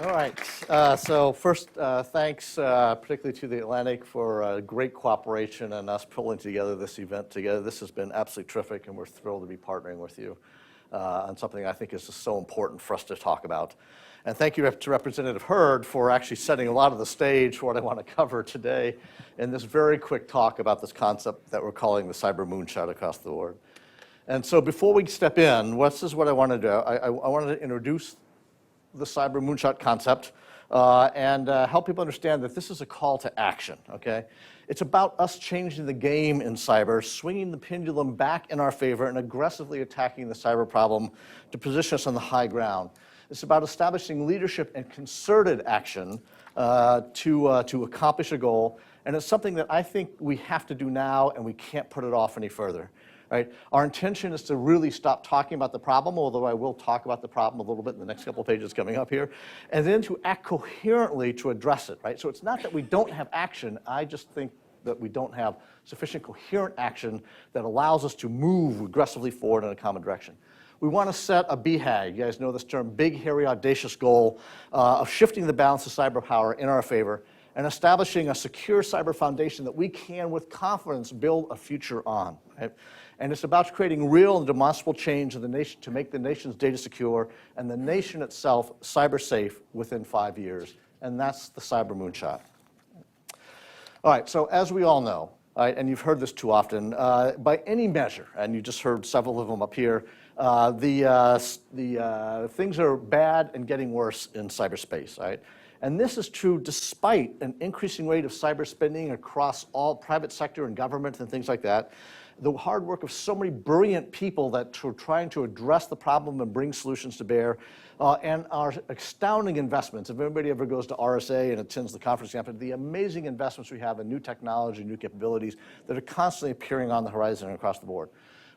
All right. So first, thanks particularly to the Atlantic for great cooperation and us pulling together this event together. This has been absolutely terrific, and we're thrilled to be partnering with you on something I think is just so important for us to talk about. And thank you to Representative Hurd for actually setting a lot of the stage for what I want to cover today in this very quick talk about this concept that we're calling the cyber moonshot across the board. And so before we step in, this is what I want to do. I wanted to introduce the cyber moonshot concept and help people understand that this is a call to action, okay? It's about us changing the game in cyber, swinging the pendulum back in our favor and aggressively attacking the cyber problem to position us on the high ground. It's about establishing leadership and concerted action to accomplish a goal, and it's something that I think we have to do now and we can't put it off any further. Right? Our intention is to really stop talking about the problem, although I will talk about the problem a little bit in the next couple of pages coming up here, and then to act coherently to address it. Right? So it's not that we don't have action, I just think that we don't have sufficient coherent action that allows us to move aggressively forward in a common direction. We want to set a BHAG, you guys know this term, big, hairy, audacious goal of shifting the balance of cyber power in our favor and establishing a secure cyber foundation that we can, with confidence, build a future on. Right? And it's about creating real and demonstrable change in the nation to make the nation's data secure and the nation itself cyber safe within 5 years. And that's the cyber moonshot. All right, so as we all know, and you've heard this too often, by any measure, and you just heard several of them up here, things are bad and getting worse in cyberspace, right? And this is true despite an increasing rate of cyber spending across all private sector and government and things like that. The hard work of so many brilliant people that are trying to address the problem and bring solutions to bear, and our astounding investments. If anybody ever goes to RSA and attends the conference campus, the amazing investments we have in new technology, new capabilities that are constantly appearing on the horizon and across the board.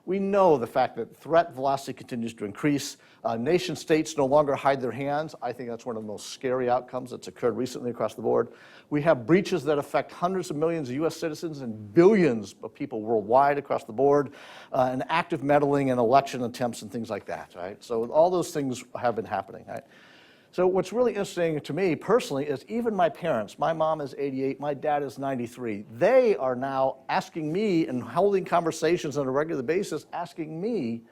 We know the fact that threat velocity continues to increase. Nation states no longer hide their hands. I think that's one of the most scary outcomes that's occurred recently across the board. We have breaches that affect hundreds of millions of U.S. citizens and billions of people worldwide across the board, and active meddling in election attempts and things like that, right? So all those things have been happening, right? So what's really interesting to me personally is even my parents, my mom is 88, my dad is 93, they are now asking me and holding conversations on a regular basis, asking me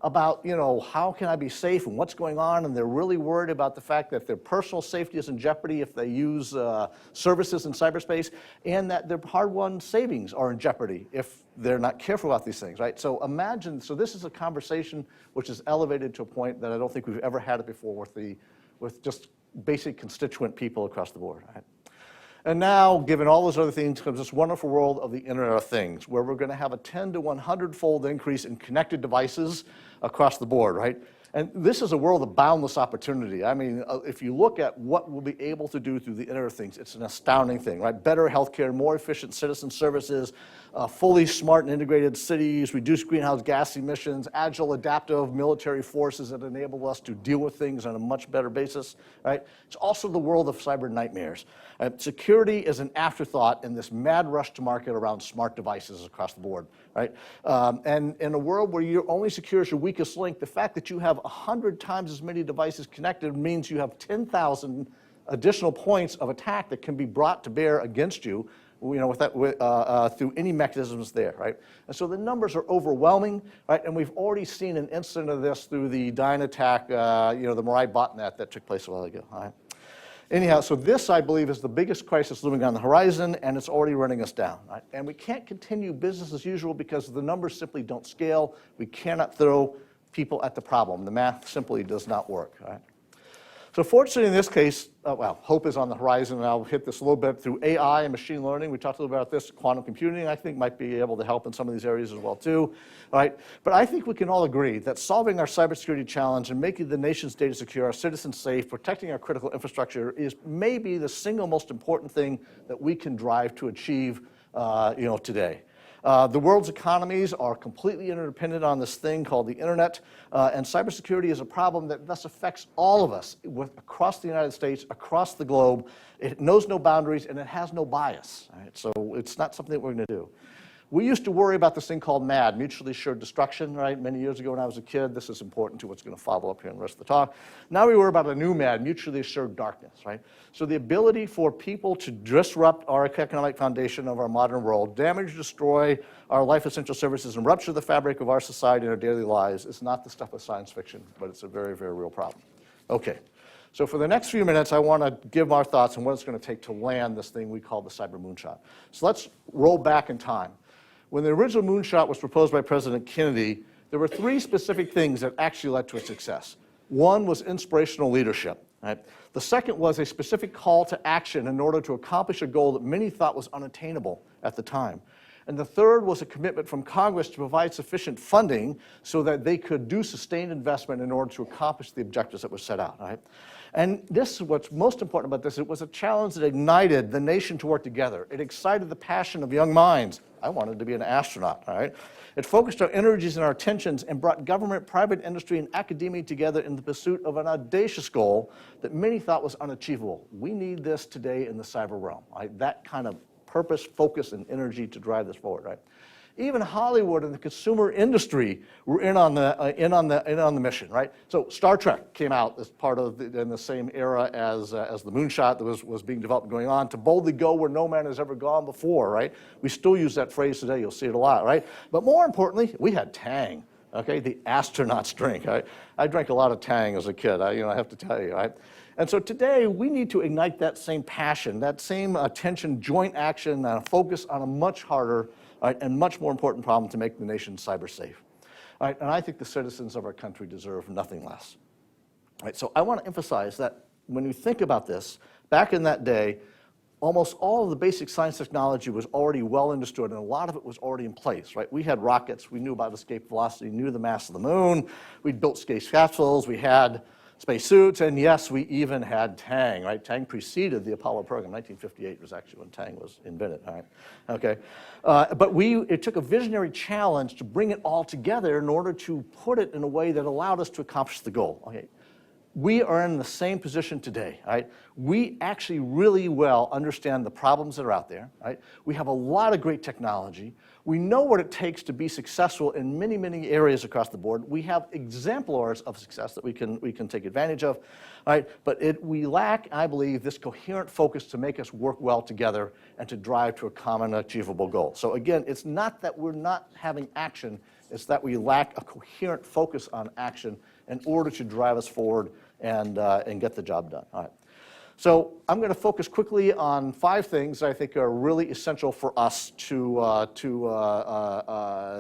about, you know, how can I be safe and what's going on, and they're really worried about the fact that their personal safety is in jeopardy if they use services in cyberspace, and that their hard-won savings are in jeopardy if they're not careful about these things, right? So imagine, so this is a conversation which is elevated to a point that I don't think we've ever had it before with just basic constituent people across the board, right? And now, given all those other things, comes this wonderful world of the Internet of Things, where we're going to have a 10 to 100-fold increase in connected devices across the board, right? And this is a world of boundless opportunity. I mean, if you look at what we'll be able to do through the Internet of Things, it's an astounding thing, right? Better healthcare, more efficient citizen services, fully smart and integrated cities, reduced greenhouse gas emissions, agile, adaptive military forces that enable us to deal with things on a much better basis, right? It's also the world of cyber nightmares. Security is an afterthought in this mad rush to market around smart devices across the board, right? And in a world where you're only secure as your weakest link, the fact that you have 100 times as many devices connected means you have 10,000 additional points of attack that can be brought to bear against you, you know, through any mechanisms there, right? And so the numbers are overwhelming, right? And we've already seen an incident of this through the Dyn attack, you know, the Mirai botnet that took place a while ago, right? Anyhow, so this, I believe, is the biggest crisis looming on the horizon, and it's already running us down, right? And we can't continue business as usual because the numbers simply don't scale. We cannot throw people at the problem. The math simply does not work, right? So fortunately, in this case, well, hope is on the horizon, and I'll hit this a little bit through AI and machine learning. We talked a little bit about this. Quantum computing, I think, might be able to help in some of these areas as well, too. All right? But I think we can all agree that solving our cybersecurity challenge and making the nation's data secure, our citizens safe, protecting our critical infrastructure is maybe the single most important thing that we can drive to achieve, you know, today. The world's economies are completely interdependent on this thing called the internet, and cybersecurity is a problem that thus affects all of us across the United States, across the globe. It knows no boundaries, and it has no bias, right? So it's not something that we're going to do. We used to worry about this thing called MAD, mutually assured destruction, right? Many years ago when I was a kid. This is important to what's going to follow up here in the rest of the talk. Now we worry about a new MAD, mutually assured darkness, right? So the ability for people to disrupt our economic foundation of our modern world, damage, destroy our life essential services, and rupture the fabric of our society and our daily lives is not the stuff of science fiction, but it's a very, very real problem. Okay. So for the next few minutes, I want to give our thoughts on what it's going to take to land this thing we call the cyber moonshot. So let's roll back in time. When the original moonshot was proposed by President Kennedy, there were three specific things that actually led to its success. One was inspirational leadership. Right? The second was a specific call to action in order to accomplish a goal that many thought was unattainable at the time. And the third was a commitment from Congress to provide sufficient funding so that they could do sustained investment in order to accomplish the objectives that were set out. Right? And this is what's most important about this. It was a challenge that ignited the nation to work together. It excited the passion of young minds. I wanted to be an astronaut. All right? It focused our energies and our attentions and brought government, private industry, and academia together in the pursuit of an audacious goal that many thought was unachievable. We need this today in the cyber realm. Right? That kind of purpose, focus, and energy to drive this forward, right? Even Hollywood and the consumer industry were in on the mission, right? So Star Trek came out as part of in the same era as the moonshot that was being developed and going on, to boldly go where no man has ever gone before, right? We still use that phrase today. You'll see it a lot, right? But more importantly, we had Tang, okay? The astronaut's drink. I drank a lot of Tang as a kid. I have to tell you, right? And so today, we need to ignite that same passion, that same attention, joint action, and a focus on a much harder and much more important problem to make the nation cyber safe. And I think the citizens of our country deserve nothing less. So I want to emphasize that when you think about this, back in that day, almost all of the basic science technology was already well understood, and a lot of it was already in place. Right? We had rockets. We knew about escape velocity, knew the mass of the moon. We'd built space capsules. We had spacesuits, and yes, we even had Tang, right? Tang preceded the Apollo program. 1958 was actually when Tang was invented, all right? Okay, but it took a visionary challenge to bring it all together in order to put it in a way that allowed us to accomplish the goal, okay? We are in the same position today, right? We actually really well understand the problems that are out there, right? We have a lot of great technology. We know what it takes to be successful in many, many areas across the board. We have exemplars of success that we can take advantage of, right? But we lack, I believe, this coherent focus to make us work well together and to drive to a common achievable goal. So again, it's not that we're not having action, it's that we lack a coherent focus on action in order to drive us forward and get the job done. All right. So I'm going to focus quickly on 5 things I think are really essential for us to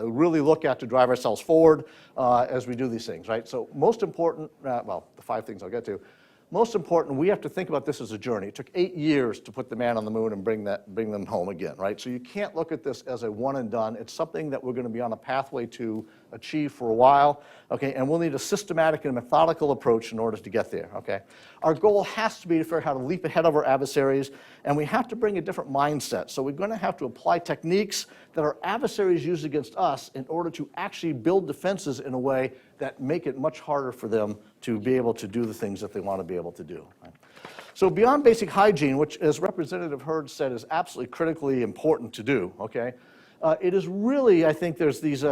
really look at to drive ourselves forward as we do these things, right? So most important, well, the 5 things I'll get to. Most important, we have to think about this as a journey. It took 8 years to put the man on the moon and bring them home again, right? So you can't look at this as a one and done. It's something that we're going to be on a pathway to achieve for a while, okay? And we'll need a systematic and methodical approach in order to get there, okay? Our goal has to be to figure out how to leap ahead of our adversaries, and we have to bring a different mindset. So we're going to have to apply techniques that our adversaries use against us in order to actually build defenses in a way that make it much harder for them to be able to do the things that they want to be able to do. Right? So beyond basic hygiene, which as Representative Hurd said is absolutely critically important to do, okay, it is really, I think there's these,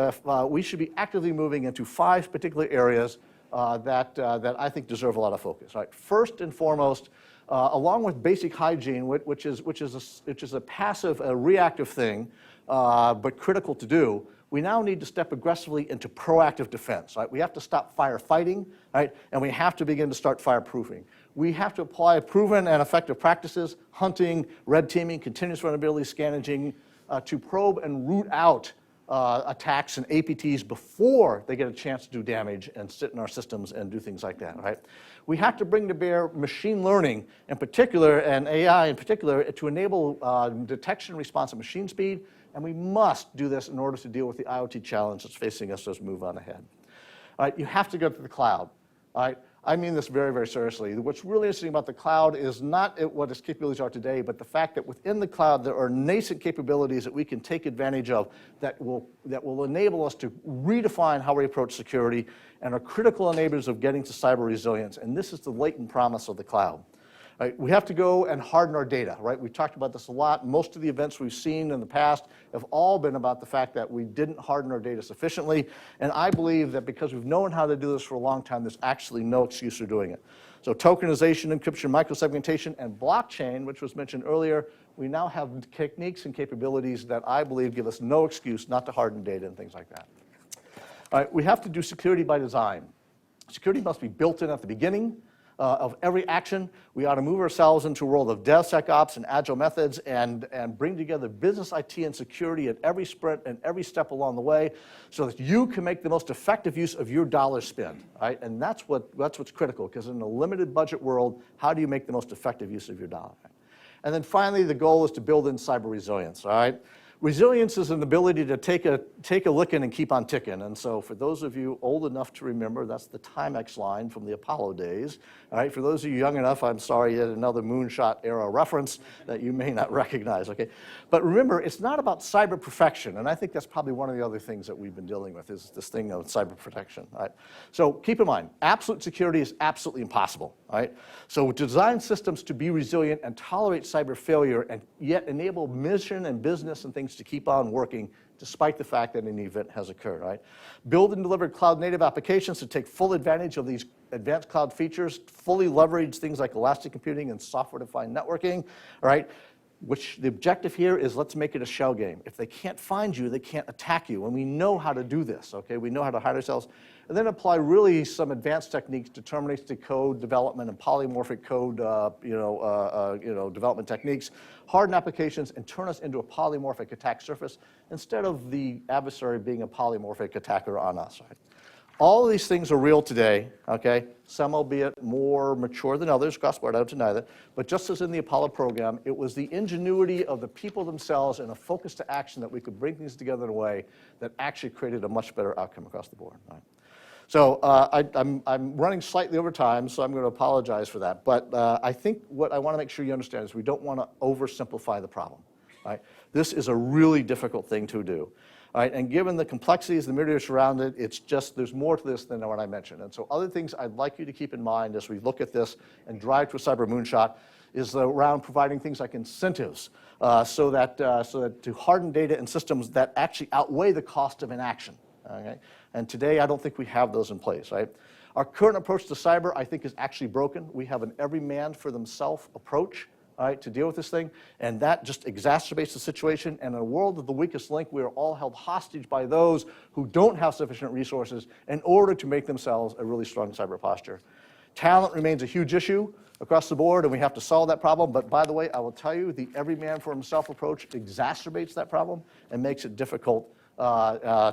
we should be actively moving into 5 particular areas that I think deserve a lot of focus. Right? First and foremost, along with basic hygiene, which is a passive, reactive thing, but critical to do, we now need to step aggressively into proactive defense. Right? We have to stop firefighting, right? And we have to begin to start fireproofing. We have to apply proven and effective practices, hunting, red teaming, continuous vulnerability scanning, to probe and root out attacks and APTs before they get a chance to do damage and sit in our systems and do things like that, right? We have to bring to bear machine learning in particular and AI in particular to enable detection and response at machine speed, and we must do this in order to deal with the IoT challenge that's facing us as we move on ahead. All right, you have to go to the cloud. All right, I mean this very, very seriously. What's really interesting about the cloud is not what its capabilities are today, but the fact that within the cloud there are nascent capabilities that we can take advantage of that will enable us to redefine how we approach security and are critical enablers of getting to cyber resilience. And this is the latent promise of the cloud. Right? We have to go and harden our data, right? We've talked about this a lot. Most of the events we've seen in the past have all been about the fact that we didn't harden our data sufficiently, and I believe that because we've known how to do this for a long time, there's actually no excuse for doing it. So tokenization, encryption, microsegmentation, and blockchain, which was mentioned earlier, we now have techniques and capabilities that I believe give us no excuse not to harden data and things like that. All right, we have to do security by design. Security must be built in at the beginning of every action. We ought to move ourselves into a world of DevSecOps and agile methods and bring together business IT and security at every sprint and every step along the way so that you can make the most effective use of your dollar spent, right? And that's what's critical, because in a limited budget world, how do you make the most effective use of your dollar? And then finally, the goal is to build in cyber resilience, all right? Resilience is an ability to take a licking and keep on ticking. And so for those of you old enough to remember, that's the Timex line from the Apollo days. All right, for those of you young enough, I'm sorry, yet another Moonshot era reference that you may not recognize, okay? But remember, it's not about cyber perfection, and I think that's probably one of the other things that we've been dealing with is this thing of cyber protection, all right? So keep in mind, absolute security is absolutely impossible, all right? So design systems to be resilient and tolerate cyber failure and yet enable mission and business and things to keep on working despite the fact that an event has occurred, right? Build and deliver cloud-native applications to take full advantage of these advanced cloud features, fully leverage things like elastic computing and software-defined networking, all right? Which the objective here is let's make it a shell game. If they can't find you, they can't attack you, and we know how to do this, okay? We know how to hide ourselves, and then apply really some advanced techniques, deterministic code development and polymorphic code, development techniques, harden applications, and turn us into a polymorphic attack surface instead of the adversary being a polymorphic attacker on us, right? All of these things are real today, okay? Some albeit more mature than others, cross-board, I don't deny that. But just as in the Apollo program, it was the ingenuity of the people themselves and a focus to action that we could bring things together in a way that actually created a much better outcome across the board, right? So I'm running slightly over time, so I'm going to apologize for that. But I think what I want to make sure you understand is we don't want to oversimplify the problem, right? This is a really difficult thing to do. All right, and given the complexities, the myriad around it, it's just, there's more to this than what I mentioned. And so other things I'd like you to keep in mind as we look at this and drive to a cyber moonshot is around providing things like incentives so that to harden data and systems that actually outweigh the cost of inaction, okay? And today, I don't think we have those in place, right? Our current approach to cyber, I think, is actually broken. We have an every man for themselves approach, all right, to deal with this thing, and that just exacerbates the situation. And in a world of the weakest link, we are all held hostage by those who don't have sufficient resources in order to make themselves a really strong cyber posture. Talent remains a huge issue across the board, and we have to solve that problem. But by the way, I will tell you, the every man for himself approach exacerbates that problem and makes it difficult and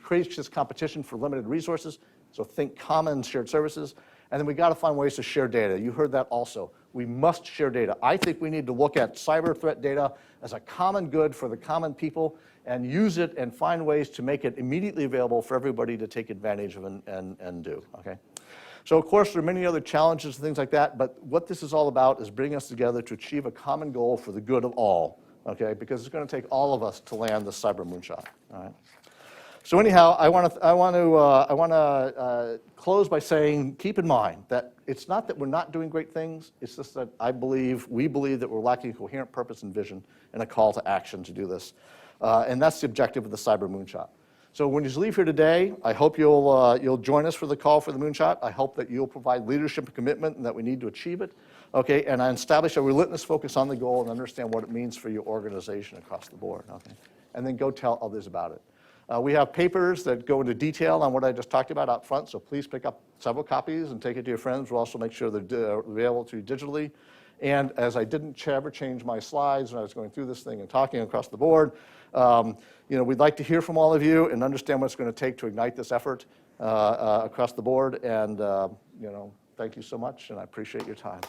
creates this competition for limited resources. So think common shared services. And then we got to find ways to share data. You heard that also. We must share data. I think we need to look at cyber threat data as a common good for the common people and use it and find ways to make it immediately available for everybody to take advantage of and do, okay? So of course, there are many other challenges and things like that, but what this is all about is bringing us together to achieve a common goal for the good of all, okay? Because it's going to take all of us to land the cyber moonshot, all right? So anyhow, I want to close by saying, keep in mind that it's not that we're not doing great things. It's just that we believe that we're lacking coherent purpose and vision and a call to action to do this. And that's the objective of the cyber moonshot. So when you leave here today, I hope you'll join us for the call for the moonshot. I hope that you'll provide leadership and commitment and that we need to achieve it. Okay, and I establish a relentless focus on the goal and understand what it means for your organization across the board. Okay, and then go tell others about it. We have papers that go into detail on what I just talked about out front, so please pick up several copies and take it to your friends. We'll also make sure they're available to you digitally. And as I didn't ever change my slides when I was going through this thing and talking across the board, we'd like to hear from all of you and understand what it's going to take to ignite this effort across the board. And thank you so much, and I appreciate your time.